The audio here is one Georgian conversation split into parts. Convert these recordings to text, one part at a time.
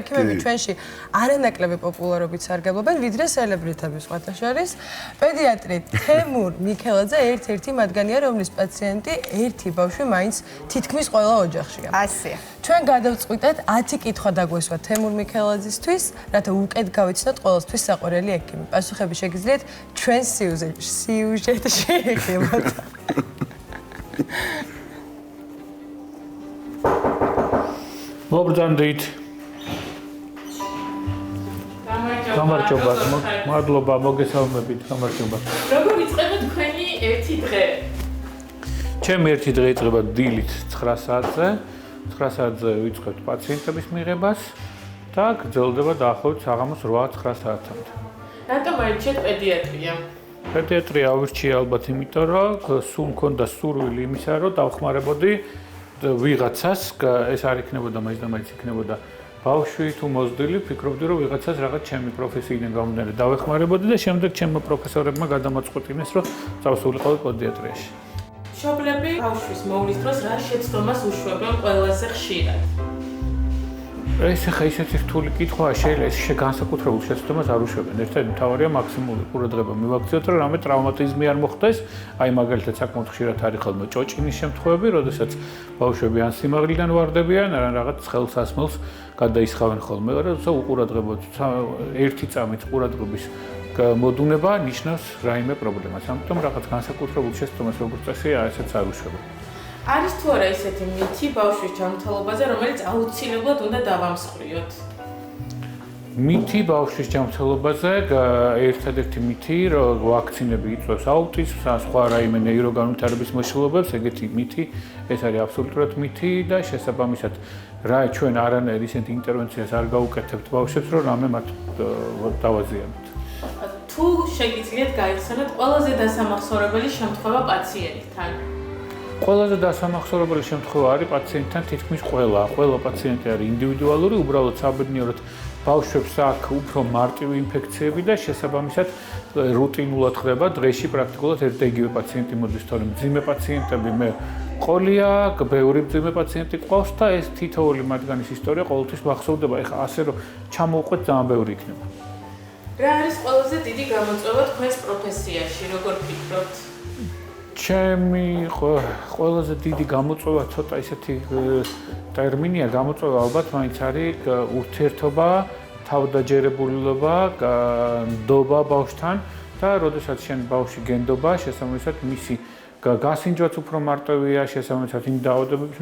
ექიმები ჩვენში არანაკლები პოპულარობით სარგებლობენ, ვიდრე სელებრიტების სხვათა შორის. პედიატრი თემურ მიქელაძე ერთ-ერთი მათგანია, რომლის პაციენტი ერთი ბავშვი მაინც თითქმის ყველა ოჯახშია. ასეა. ჩვენ გადავწყვიტეთ 10 კითხვა დაგვესვათ თემურ მიქელაძისთვის, რათა უკეთ გავიცნოთ ყოველთვის საყვარელი ექიმი. პასუხები შეგიძლიათ ჩვენ სიუჟეტში ეხებათ. მოგბრძანდით. გამარჯობა, მადლობა, მოგესალმებით, გამარჯობა. როგორ იწყება თქვენი ერთი დღე? ჩემი ერთი დღე იწყება დილით 9 საათზე. 9 საათზე ვიწყებთ პაციენტების მიღებას და გრძელდება დაახლოებით საღამოს 8-9 საათამდე. რატომ აირჩიეთ პედიატრია? პედიატრია ავირჩიე ალბათ იმიტომ, რომ სულ მქონდა სურვილი იმისა, რომ დავხმარებოდი ვიღაცას, ეს არ იქნებოდა მაინც და მაინც იქნებოდა ბავშვი თუ მოზრდილი, ფიქრობდი რომ ვიღაცას რაღაც ჩემი პროფესიიდან გამომდინარე დავეხმარებოდი და შემდეგ ჩემმა პროფესორებმა გადამაწყვეტინეს რომ წავსულიყავი პედიატრიაში. მშობლები ბავშვის მოვლის დროს რა შეცდომას უშვებენ ყველაზე ხშირად? ეს ხა ისეთი რთული კითხვაა, შეიძლება ეს განსაკუთრებულ შეცდომას არ უშვებენ. ერთ-ერთი მთავარია მაქსიმალური ყურადღება მივაქციოთ, რომ რამე ტრავმატიზმი არ მოხდეს. აი მაგალითად საკმაოდ ხშირად არის ხოლმე ჭოჭინის შემთხვევები, როდესაც ბავშვები ან სიმაღლიდან ვარდებიან, ან რაღაც ცხელ-სასმელს გადაისხავენ ხოლმე, როცა უყურადღებოთ ერთი წამით ყურადღების მოდუნება ნიშნავს რაიმე პრობლემას. ამიტომ რაღაც განსაკუთრებულ შეცდომას როგორც წესია, ესეც არ უშვებენ. არის თუ არა ისეთი მითი ბავშვის ჯანმრთელობაზე, რომელიც აუცილებლად უნდა დავამსხვრიოთ? მითი ბავშვის ჯანმრთელობაზე ერთადერთი მითი, რომ ვაქცინები იწვევს აუტიზმს, სხვა რაიმე ნეიროგანვითარების მეშლობებს, ეგეთი მითი, ეს არის აბსოლუტურად მითი და შესაბამისად რა ჩვენ არანაირ ისეთი ინტერვენციას არ გავუკეთებთ ბავშვებს, რომ რამე მათ დავაზიანოთ. თუ შეგიძლიათ გაიხსენოთ ყველაზე დასამახსოვრებელი შემთხვევა პაციენტთან? ყველაზე დასამახსოვრებელი შემთხვევა არის პაციენტთან თითქმის ყველა პაციენტი არის ინდივიდუალური, უბრალოდ საბედნიეროდ ბავშვებს აქვს უფრო მარტივი ინფექციები და შესაბამისად რუტინულად ხდება დღეში პრაქტიკულად ერთ და იგივე პაციენტი მოდის, თორემ მძიმე პაციენტები მე ყოლია, ბევრი მძიმე პაციენტი ყავს და ეს თითოეული მათგანის ისტორია ყოველთვის მახსოვდება. ეხლა ასე რომ ჩამოვყვეთ ძალიან ბევრი იქნება. რა არის ყველაზე დიდი გამოწვევა თქვენს პროფესიაში, როგორ ფიქრობთ? ჩემი ყველაზე დიდი გამოწვევა ცოტა ისეთი ტერმინია, გამოწვევა ალბათ მაინც არის ურთიერთობა, თავდაჯერებულობა, ნდობა ბავშვთან და როდესაც შენ ბავშვი გენდობა, შესაბამისად მისი გასინჯვაც უფრო მარტივია, შესაბამისად იმ დაავადებების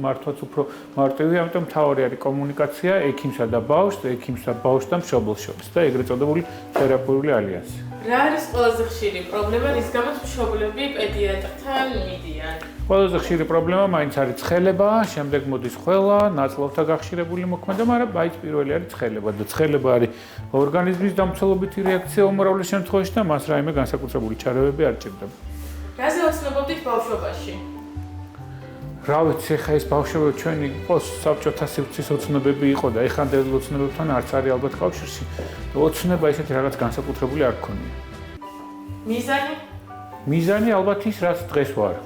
მართვაც უფრო მარტივია, ამიტომ მთავარი არის კომუნიკაცია ექიმსა და ბავშვს, ექიმსა ბავშვს და მშობელს შორის და ეგრეთ წოდებული თერაპიული ალიანსი. რა არის ყველაზე ხშირი პრობლემა, რის გამოც მშობლები პედიატრთან მიდიან? ყველაზე ხშირი პრობლემა მაინც არის ცხელება, შემდეგ მოდის ხველა, ნაწლავთა გახშირებული მოქმედება, მაგრამ მაინც პირველი არის ცხელება და ცხელება არის ორგანიზმის დამცველობითი რეაქცია უმრავლეს შემთხვევაში და მას რაიმე განსაკუთრებული ჩარევები არ ჭირდება. რაზე ოცნებობდით ბავშვობაში? რა ვიცი, ხა ეს ბავშვები ჩვენი პოსტსაბჭოთა სივრცის ოცნებები იყო და ეხანდელი ოცნებებთან არც არის ალბათ კავშირში. ოცნება ისეთი რაღაც განსაკუთრებული არ გქონია. მიზანი? მიზანი ალბათ ის, რაც დღეს ვარ.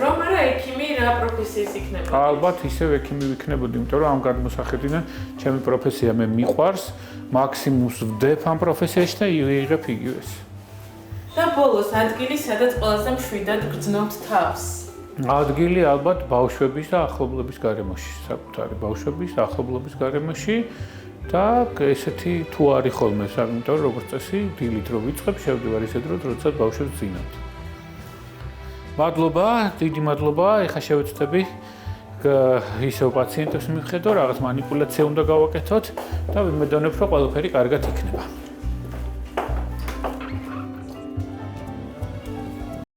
რომ არა ექიმი, რა პროფესიის იქნებოდი? ალბათ ისევ ექიმი ვიქნებოდი, იმიტომ რომ ამ გადმოსახედიდან ჩემი პროფესია მე მიყვარს, მაქსიმუმს ვდებ ამ პროფესიაში და ვიღებ იგივეს. და ბოლოს ადგილი, სადაც ყველაზე მშვიდად გრძნობთ თავს? ადგილი ალბათ ბავშვების და ახლობლების გარემოში, საკუთარი ბავშვების და ახლობლების გარემოში და ესეთი თუ არის ხოლმე, იმიტომ რომ როგორც წესი, დილით რო ვიწყებ, შევდივარ ისე დროით, როდესაც ბავშვებს ვძინავთ. მადლობა, დიდი მადლობა, ეხლა შევეცდები ისევ პაციენტებს მივხედო, რაღაც მანიპულაცია უნდა გავაკეთოთ და ვიმედოვნებ, რომ ყველაფერი კარგად იქნება.